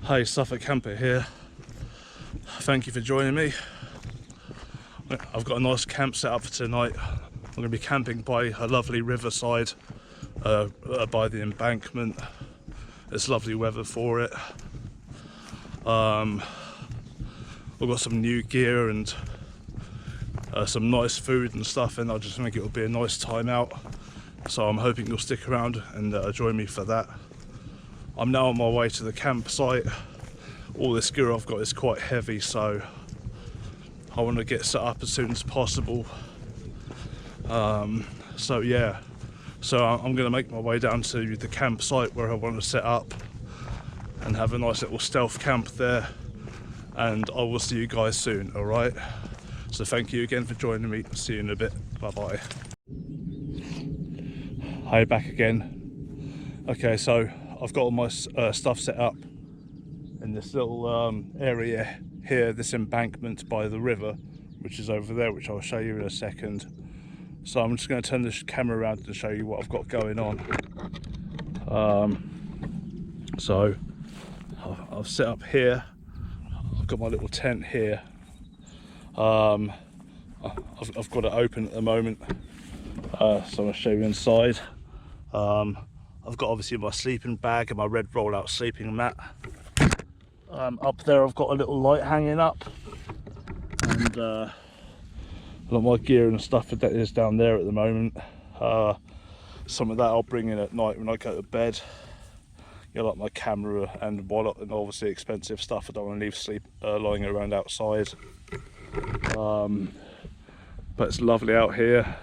Hey, Suffolk Camper here. Thank you for joining me. I've got a nice camp set up for tonight. I'm going to be camping by a lovely riverside, by the embankment. It's lovely weather for it. I've got some new gear and some nice food and stuff, and I just think it'll be a nice time out. So I'm hoping you'll stick around and join me for that. I'm now on my way to the campsite. All this gear I've got is quite heavy, so I want to get set up as soon as possible. So yeah, I'm going to make my way down to the campsite where I want to set up and have a nice little stealth camp there, and I will see you guys soon. All right, so thank you again for joining me. See you in a bit. Bye bye. Hi, back again. Okay, so I've got all my stuff set up in this little area here, this embankment by the river, which is over there, which I'll show you in a second. So I'm just going to turn this camera around to show you what I've got going on. So I've set up here. I've got my little tent here. I've got it open at the moment, so I'll show you inside. I've got obviously my sleeping bag and my red roll-out sleeping mat. Up there I've got a little light hanging up, and a lot of my gear and stuff that is down there at the moment. Some of that I'll bring in at night when I go to bed. You know, like my camera and wallet and obviously expensive stuff I don't want to leave lying around outside. But it's lovely out here.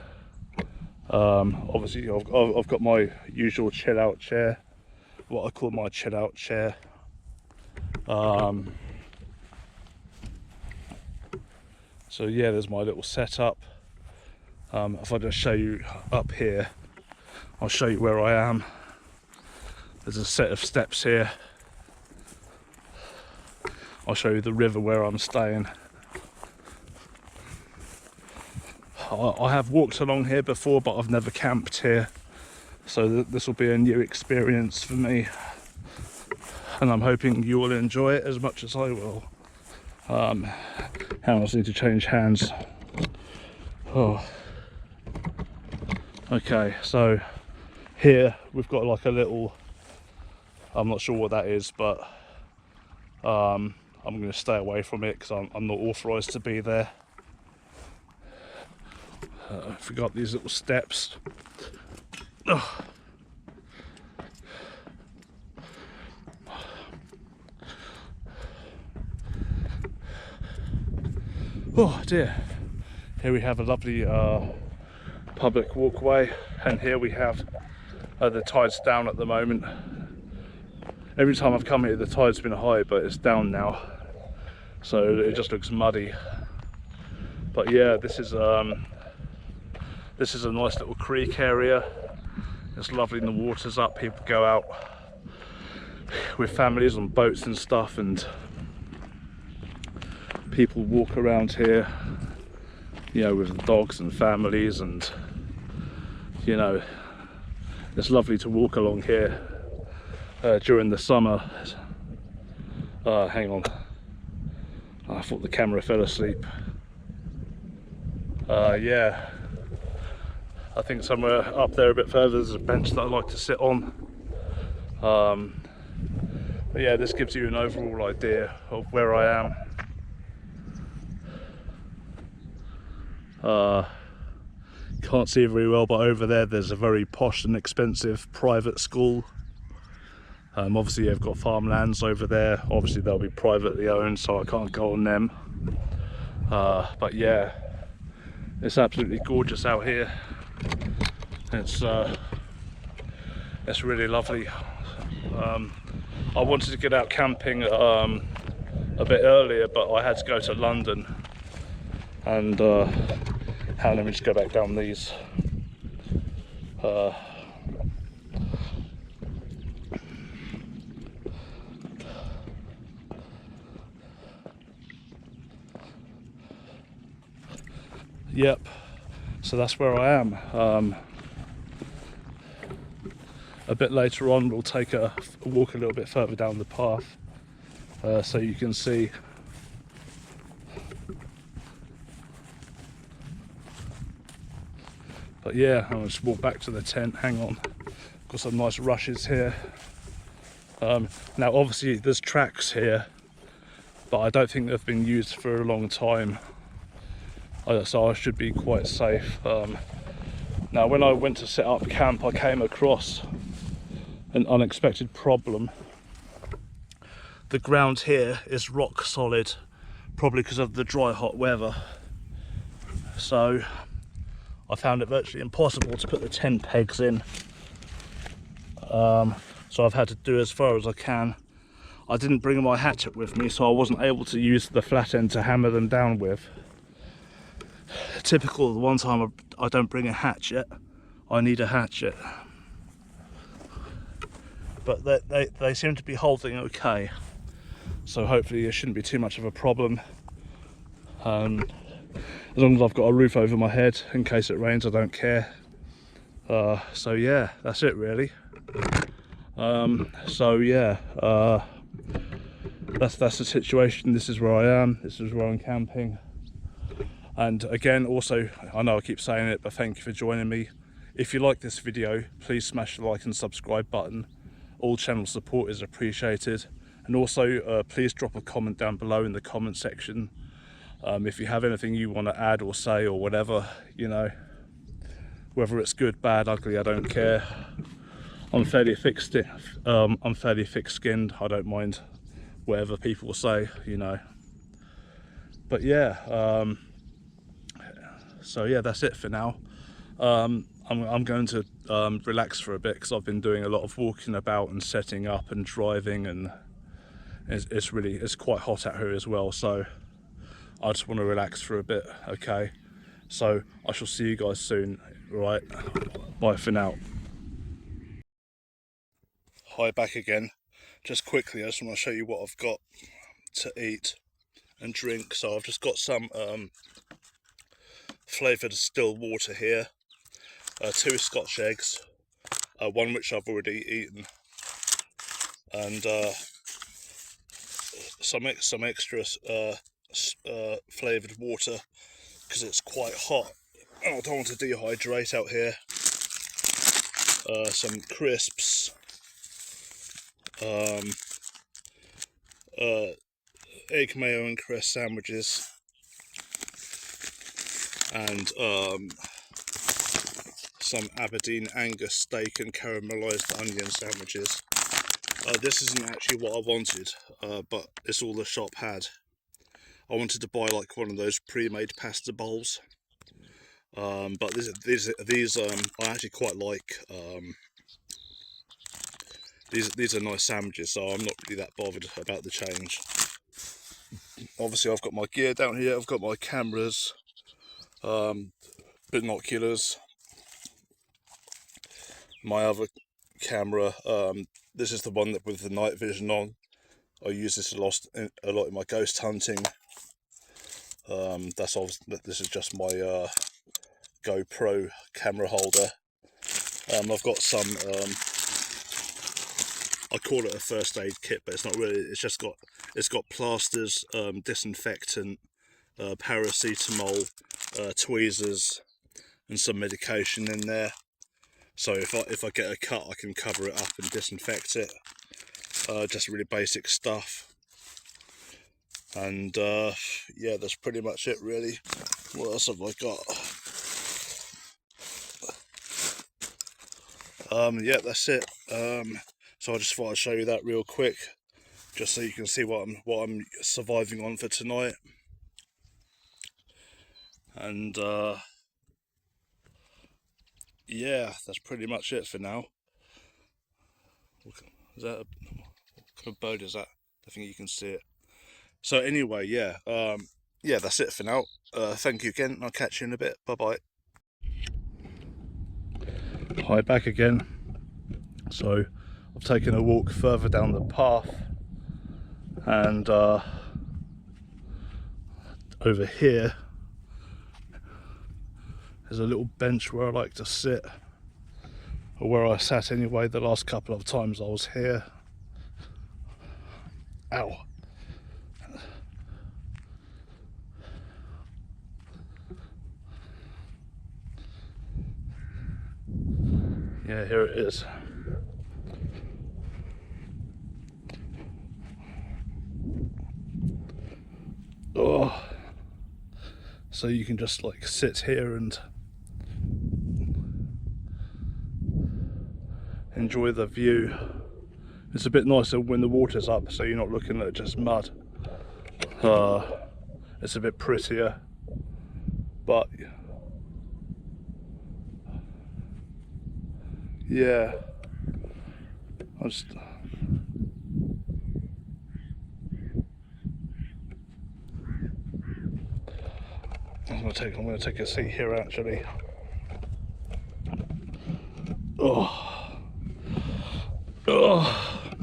Obviously I've got my usual chill out chair, what I call my chill out chair. So yeah, there's my little setup. If I just show you up here, I'll show you where I am. There's a set of steps here. I'll show you the river where I'm staying. I have walked along here before, but I've never camped here, so this will be a new experience for me, and I'm hoping you will enjoy it as much as I will. Hands need to change hands. Oh. Okay, so here we've got like a little, I'm not sure what that is, but I'm going to stay away from it because I'm not authorised to be there. I forgot these little steps. Oh. Oh dear. Here we have a lovely public walkway, and here we have the tide's down at the moment. Every time I've come here the tide's been high, but it's down now, so it just looks muddy. But yeah, this is a nice little creek area. It's lovely, and the water's up. People go out with families on boats and stuff, and people walk around here, you know, with dogs and families, and you know, it's lovely to walk along here during the summer. Hang on, I thought the camera fell asleep. Yeah, I think somewhere up there a bit further there's a bench that I like to sit on. But yeah, this gives you an overall idea of where I am. Can't see very well, but over there's a very posh and expensive private school. Obviously I've got farmlands over there. Obviously they'll be privately owned, so I can't go on them. But yeah, it's absolutely gorgeous out here. It's really lovely. I wanted to get out camping a bit earlier, but I had to go to London, and let me just go back down these. Yep, so that's where I am. A bit later on we'll take a walk a little bit further down the path so you can see. But yeah, I'll just walk back to the tent. Hang on, got some nice rushes here. Now obviously there's tracks here, but I don't think they've been used for a long time, so I should be quite safe. Now when I went to set up camp, I came across an unexpected problem. The ground here is rock solid, probably because of the dry hot weather, so I found it virtually impossible to put the tent pegs in. So I've had to do as far as I can. I didn't bring my hatchet with me, so I wasn't able to use the flat end to hammer them down with. Typical, the one time I don't bring a hatchet, I need a hatchet. But they seem to be holding okay, so hopefully it shouldn't be too much of a problem. As long as I've got a roof over my head, in case it rains, I don't care. So yeah, that's it really. So yeah, that's the situation. This is where I am, this is where I'm camping. And again, also, I know I keep saying it, but thank you for joining me. If you like this video, please smash the like and subscribe button. All channel support is appreciated. And also, please drop a comment down below in the comment section. If you have anything you want to add or say or whatever, you know, whether it's good, bad, ugly, I don't care. I'm fairly thick-skinned. I don't mind whatever people say, you know. But yeah, so yeah, that's it for now. I'm going to relax for a bit because I've been doing a lot of walking about and setting up and driving, and it's quite hot out here as well. So I just want to relax for a bit. Okay, so I shall see you guys soon. Right, bye for now. Hi, back again. Just quickly, I just want to show you what I've got to eat and drink. So I've just got some flavoured still water here, 2 Scotch eggs, one which I've already eaten, and some extra flavoured water because it's quite hot and I don't want to dehydrate out here. Some crisps, egg mayo and cress sandwiches, and some Aberdeen Angus steak and caramelised onion sandwiches. This isn't actually what I wanted, but it's all the shop had. I wanted to buy like one of those pre-made pasta bowls, but these I actually quite like. These are nice sandwiches, so I'm not really that bothered about the change. Obviously I've got my gear down here, I've got my cameras, binoculars, my other camera, this is the one that with the night vision on. I use this a lot in my ghost hunting. This is just my GoPro camera holder. I've got some, I call it a first aid kit, but it's not really. It's got plasters, disinfectant, paracetamol, tweezers, and some medication in there. So if I get a cut, I can cover it up and disinfect it. Just really basic stuff. And yeah, that's pretty much it really. What else have I got? Yeah, that's it. So I just thought I'd show you that real quick, just so you can see what I'm surviving on for tonight. And yeah, that's pretty much it for now. Is that what kind of bird is that? I think you can see it. So anyway, yeah, yeah, that's it for now. Thank you again. I'll catch you in a bit. Bye bye. Hi, back again. So I've taken a walk further down the path, and over here there's a little bench where I like to sit, or where I sat anyway the last couple of times I was here. Ow. Yeah, here it is. Oh, so you can just like sit here and enjoy the view. It's a bit nicer when the water's up, so you're not looking at just mud. It's a bit prettier, but yeah, I'm gonna take a seat here actually. Oh, oh.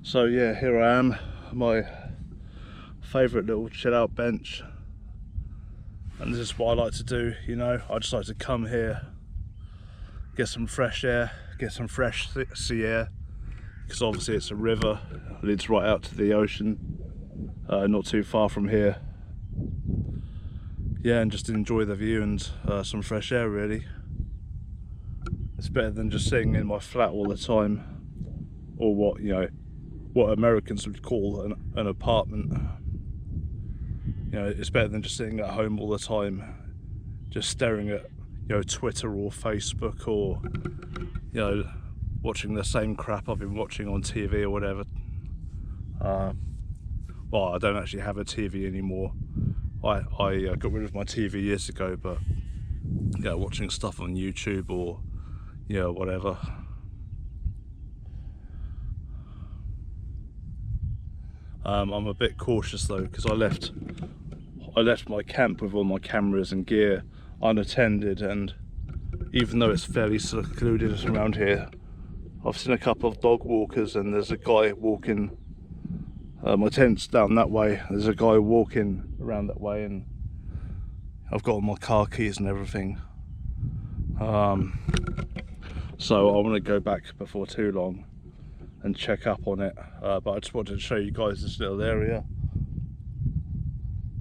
So yeah, here I am, my favourite little chill out bench, and this is what I like to do. You know, I just like to come here, get some fresh air, get some fresh sea air, because obviously it's a river, it leads right out to the ocean, not too far from here. Yeah, and just enjoy the view and some fresh air really. It's better than just sitting in my flat all the time, or what, you know, what Americans would call an apartment. You know, it's better than just sitting at home all the time, just staring at, you know, Twitter or Facebook, or, you know, watching the same crap I've been watching on TV or whatever. Well, I don't actually have a TV anymore. I got rid of my TV years ago, but yeah, watching stuff on YouTube or, you know, whatever. I'm a bit cautious though, because I left my camp with all my cameras and gear unattended, and even though it's fairly secluded around here, I've seen a couple of dog walkers, and there's a guy walking, my tent's down that way, there's a guy walking around that way, and I've got all my car keys and everything. So I want to go back before too long and check up on it, but I just wanted to show you guys this little area.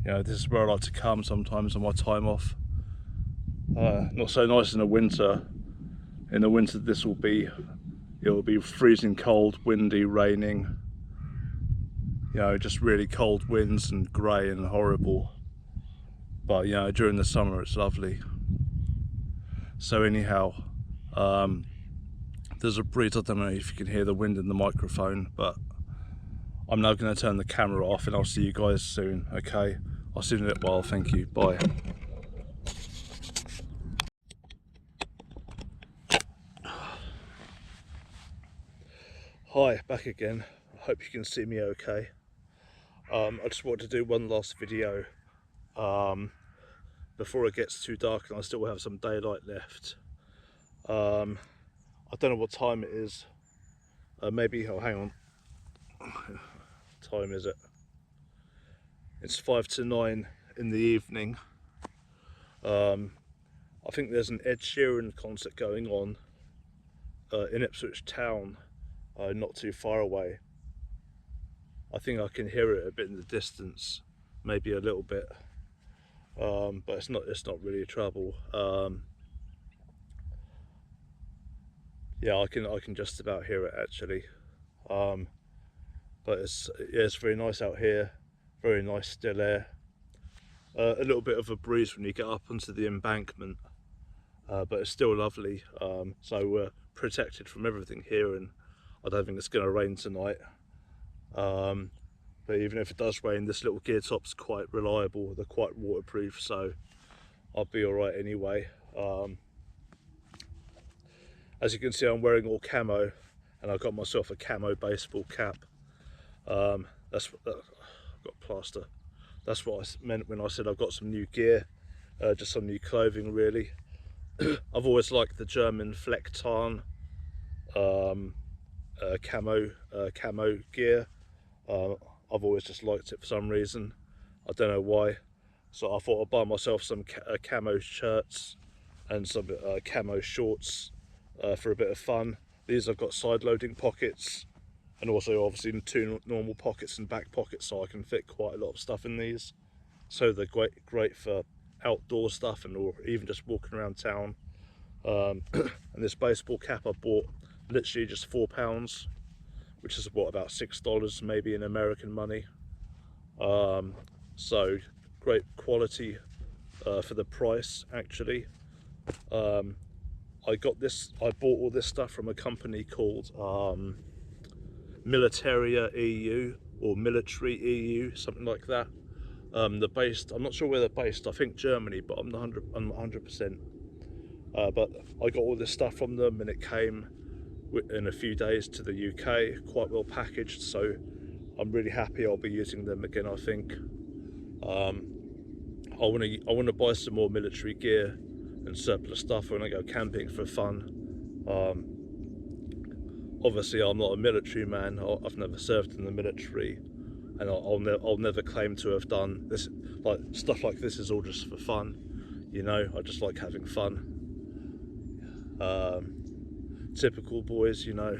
You know, this is where I like to come sometimes on my time off. Not so nice in the winter. In the winter it will be freezing cold, windy, raining. You know, just really cold winds and grey and horrible. But you know, during the summer it's lovely. So anyhow, there's a breeze. I don't know if you can hear the wind in the microphone, but I'm now going to turn the camera off, and I'll see you guys soon. Okay, I'll see you in a little while. Thank you. Bye. Hi, back again. I hope you can see me okay. I just wanted to do one last video before it gets too dark and I still have some daylight left. I don't know what time it is. Maybe, oh hang on, what time is it? It's 5 to 9 in the evening. I think there's an Ed Sheeran concert going on in Ipswich town, not too far away. I think I can hear it a bit in the distance, maybe a little bit, but it's not really trouble. Yeah, I can just about hear it actually. But it's very nice out here, very nice still air. A little bit of a breeze when you get up onto the embankment, but it's still lovely. So we're protected from everything here, and I don't think it's going to rain tonight. But even if it does rain, this little gear top's quite reliable. They're quite waterproof, so I'll be all right anyway. As you can see, I'm wearing all camo, and I've got myself a camo baseball cap. I've got plaster. That's what I meant when I said I've got some new gear, just some new clothing really. I've always liked the German Flecktarn camo gear. I've always just liked it for some reason. I don't know why. So I thought I'd buy myself some camo shirts and some camo shorts for a bit of fun. These have got side loading pockets, and also obviously 2 normal pockets and back pockets, so I can fit quite a lot of stuff in these. So they're great for outdoor stuff, and or even just walking around town. And this baseball cap I bought literally just £4, which is what, about $6 maybe in American money. So great quality for the price actually. I bought all this stuff from a company called Militaria EU or Military EU, something like that. They're based, I'm not sure where they're based, I think Germany, but I'm not 100%. But I got all this stuff from them and it came in a few days to the UK, quite well packaged, so I'm really happy. I'll be using them again, I think. I want to buy some more military gear and surplus stuff when I go camping for fun. Obviously I'm not a military man, I've never served in the military, and I'll never claim to have done this. Like stuff like this is all just for fun, you know. I just like having fun. Typical boys, you know.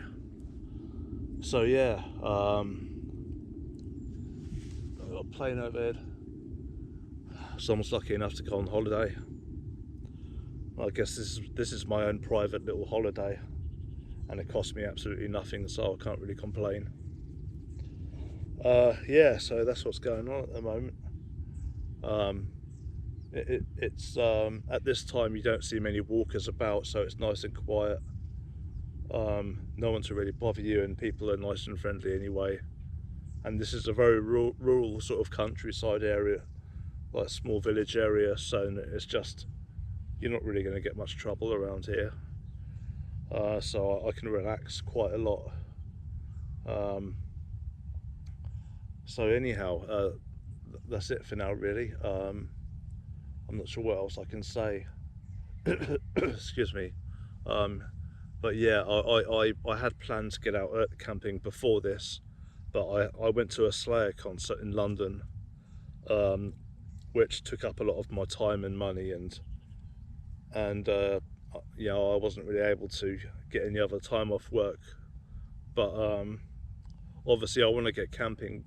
So yeah, I've got a plane overhead. Someone's lucky enough to go on holiday. I guess this is my own private little holiday, and it cost me absolutely nothing, so I can't really complain. Yeah, so that's what's going on at the moment. It's at this time you don't see many walkers about, so it's nice and quiet. No one to really bother you, and people are nice and friendly anyway. And this is a very rural sort of countryside area, like small village area, so it's just, you're not really going to get much trouble around here. So I can relax quite a lot. So anyhow, that's it for now really. I'm not sure what else I can say. Excuse me. But yeah, I had planned to get out camping before this, but I went to a Slayer concert in London, which took up a lot of my time and money, and you know, I wasn't really able to get any other time off work. But obviously I want to get camping,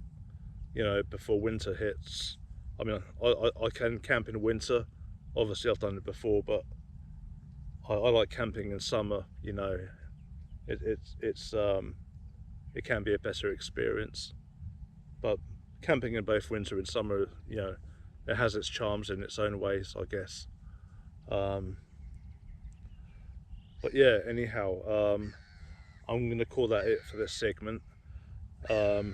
you know, before winter hits. I mean, I can camp in winter, obviously I've done it before, but I like camping in summer, you know. It can be a better experience, but camping in both winter and summer, you know, it has its charms in its own ways, I guess. But yeah, anyhow, I'm going to call that it for this segment. I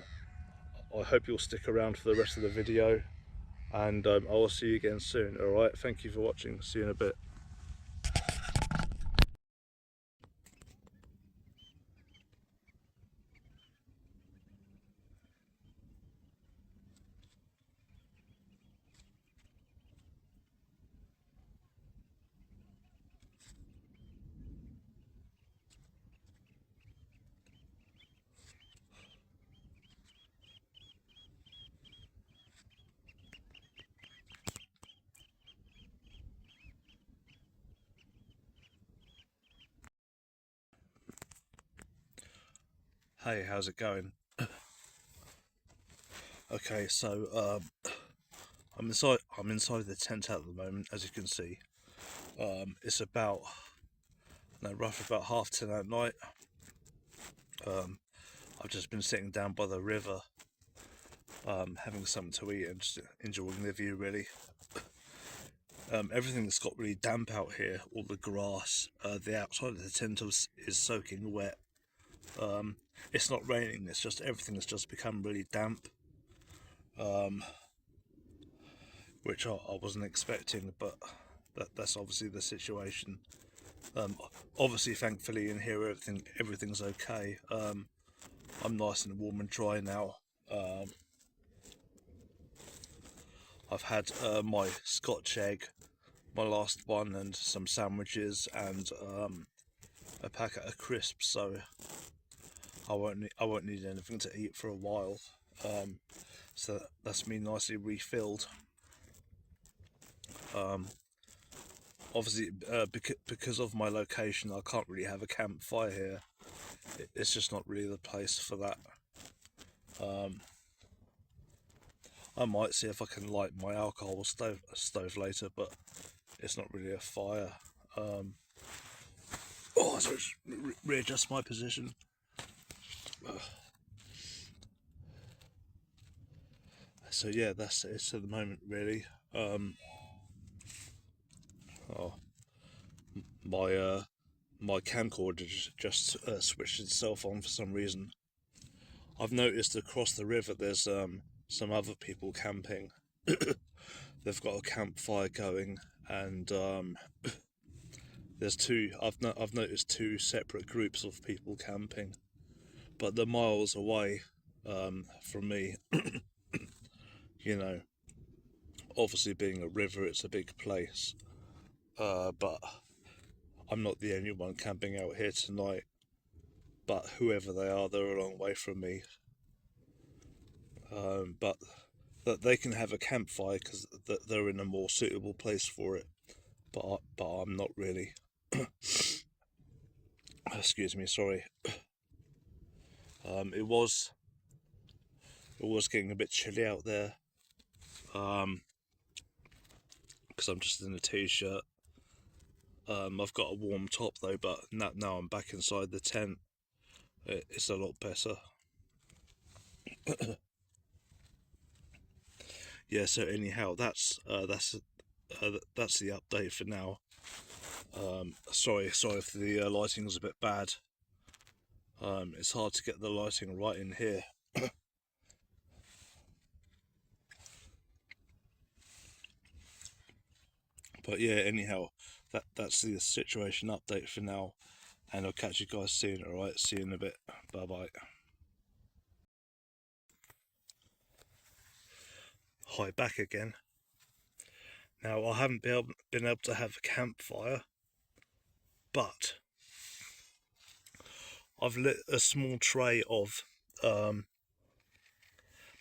hope you'll stick around for the rest of the video, and I will see you again soon. Alright, thank you for watching, see you in a bit. Hey, how's it going? Okay, so I'm inside the tent at the moment, as you can see. It's about, roughly about 10:30 at night. I've just been sitting down by the river, having something to eat and just enjoying the view really. Everything's got really damp out here, all the grass. The outside of the tent is soaking wet. It's not raining, it's just everything has just become really damp, which I wasn't expecting, but that's obviously the situation. Obviously, thankfully in here everything's okay. I'm nice and warm and dry now. I've had my Scotch egg, my last one, and some sandwiches, and a packet of crisps, so I won't need anything to eat for a while. So that's me nicely refilled. Obviously, because of my location, I can't really have a campfire here. It's just not really the place for that. I might see if I can light my alcohol stove later, but it's not really a fire. Oh, so just readjust my position. So yeah, that's it at the moment, really. Oh, my camcorder just switched itself on for some reason. I've noticed across the river there's some other people camping. They've got a campfire going, and there's two. I've noticed two separate groups of people camping, but they're miles away from me. You know, obviously being a river, it's a big place, but I'm not the only one camping out here tonight. But whoever they are, they're a long way from me. But that they can have a campfire because they're in a more suitable place for it. But I'm not really. Excuse me, sorry. It was getting a bit chilly out there. Because I'm just in a t-shirt. I've got a warm top though, but now I'm back inside the tent. It's a lot better. Yeah. So anyhow, that's the update for now. Sorry if the lighting's a bit bad. It's hard to get the lighting right in here. But yeah, anyhow, that's the situation update for now, and I'll catch you guys soon. Alright, see you in a bit. Bye bye. Hi, back again. Now, I haven't been able to have a campfire, but I've lit a small tray of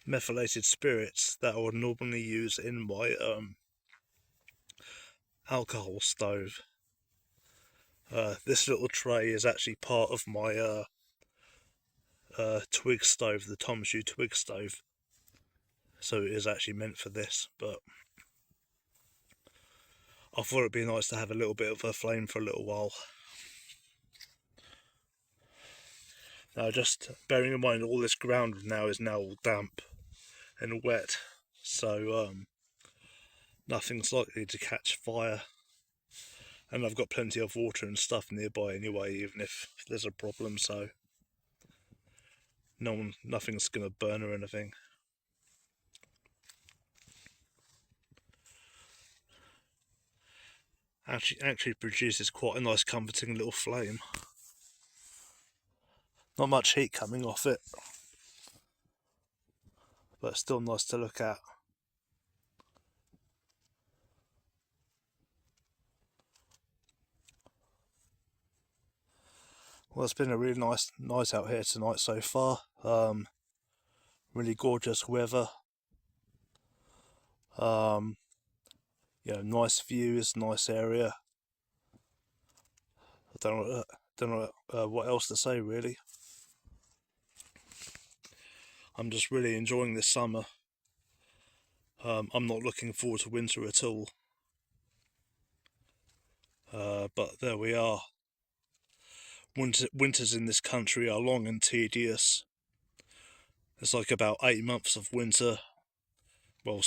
methylated spirits that I would normally use in my alcohol stove. This little tray is actually part of my twig stove, the Thomashu twig stove. So it is actually meant for this, but I thought it'd be nice to have a little bit of a flame for a little while. Now, just bearing in mind all this ground now is all damp and wet, so nothing's likely to catch fire. And I've got plenty of water and stuff nearby anyway, even if there's a problem, so nothing's gonna burn or anything. Actually produces quite a nice comforting little flame. Not much heat coming off it, but it's still nice to look at. Well, it's been a really nice night out here tonight so far. Really gorgeous weather. Nice views, nice area. I don't know what else to say really. I'm just really enjoying this summer. I'm not looking forward to winter at all. But there we are. Winters in this country are long and tedious. It's like about 8 months of winter. Well,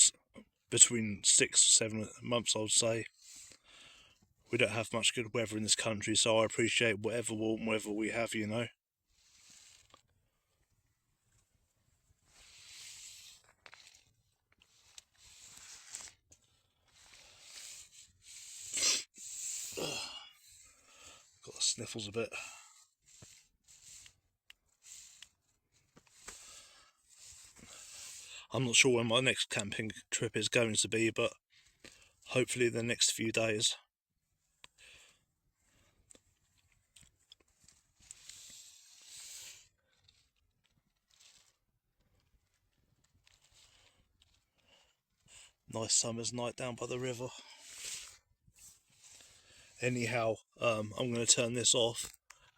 between 6-7 months, I would say. We don't have much good weather in this country, so I appreciate whatever warm weather we have, you know. Got the sniffles a bit. I'm not sure when my next camping trip is going to be, but hopefully the next few days. Nice summer's night down by the river. Anyhow, I'm going to turn this off,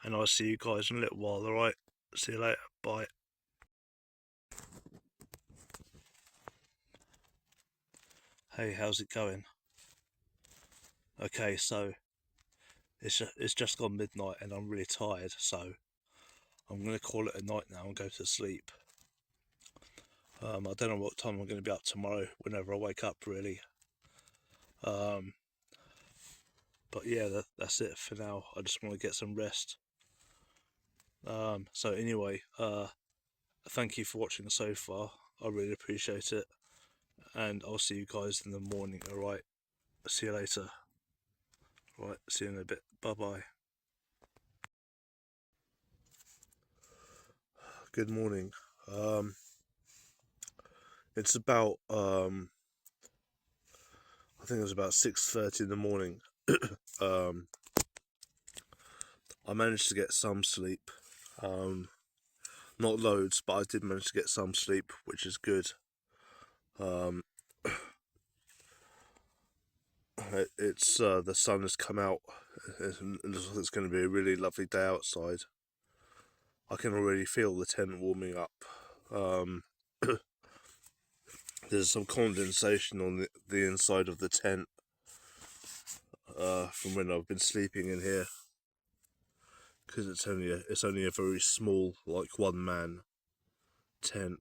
and I'll see you guys in a little while, alright? See you later, bye. Hey, how's it going? Okay, so It's just gone midnight and I'm really tired, so I'm going to call it a night now and go to sleep. I don't know what time I'm going to be up tomorrow, whenever I wake up, really. But yeah, that's it for now. I just want to get some rest. So anyway, thank you for watching so far. I really appreciate it. And I'll see you guys in the morning, alright? See you later. Right, see you in a bit. Bye bye. Good morning. It's about I think it was about 6:30 in the morning. I managed to get some sleep. Not loads, but I did manage to get some sleep, which is good. It's the sun has come out. It looks like it's going to be a really lovely day outside. I can already feel the tent warming up. There's some condensation on the inside of the tent from when I've been sleeping in here, because it's only a very small, like, one-man tent,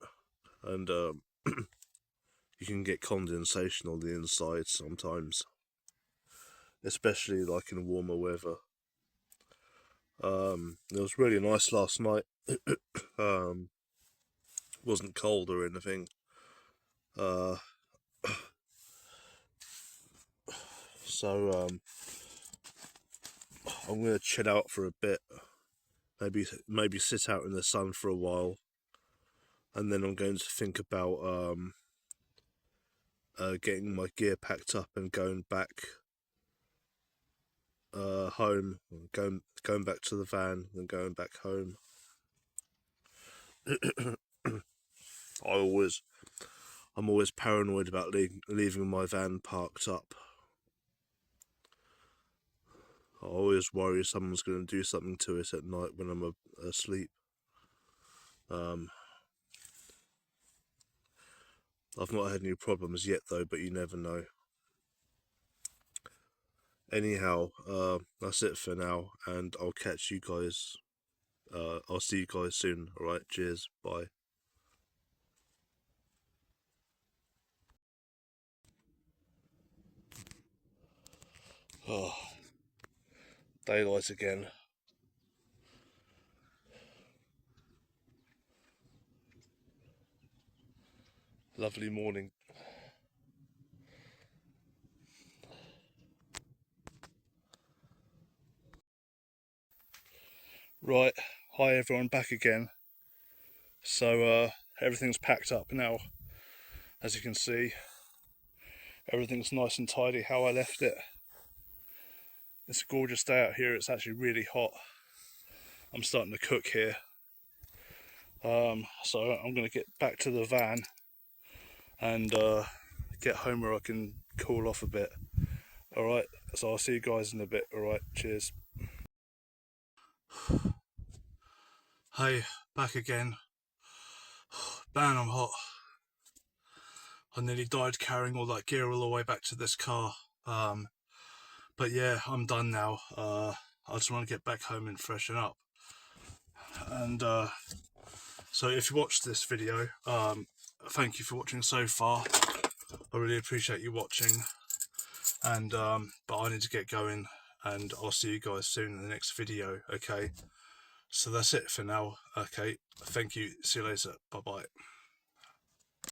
and you can get condensation on the inside sometimes, especially like in warmer weather. It was really nice last night. Wasn't cold or anything. So I'm gonna chill out for a bit. Maybe sit out in the sun for a while, and then I'm going to think about getting my gear packed up and going back home, going back to the van and going back home. I'm always paranoid about leaving my van parked up. I always worry someone's going to do something to it at night when I'm asleep. I've not had any problems yet though, but you never know. Anyhow, that's it for now, and I'll catch you guys. I'll see you guys soon. Alright, cheers, bye. Oh, daylight again. Lovely morning. Right, hi everyone, back again. So everything's packed up now, as you can see. Everything's nice and tidy how I left it. It's a gorgeous day out here. It's actually really hot. I'm starting to cook here. So I'm going to get back to the van and get home where I can cool off a bit. Alright, so I'll see you guys in a bit. Alright, cheers. Hey, back again. Man, I'm hot. I nearly died carrying all that gear all the way back to this car. But yeah, I'm done now. I just want to get back home and freshen up. And so if you watched this video, thank you for watching so far. I really appreciate you watching. And but I need to get going, and I'll see you guys soon in the next video. Okay, so that's it for now. Okay, thank you, see you later, bye bye.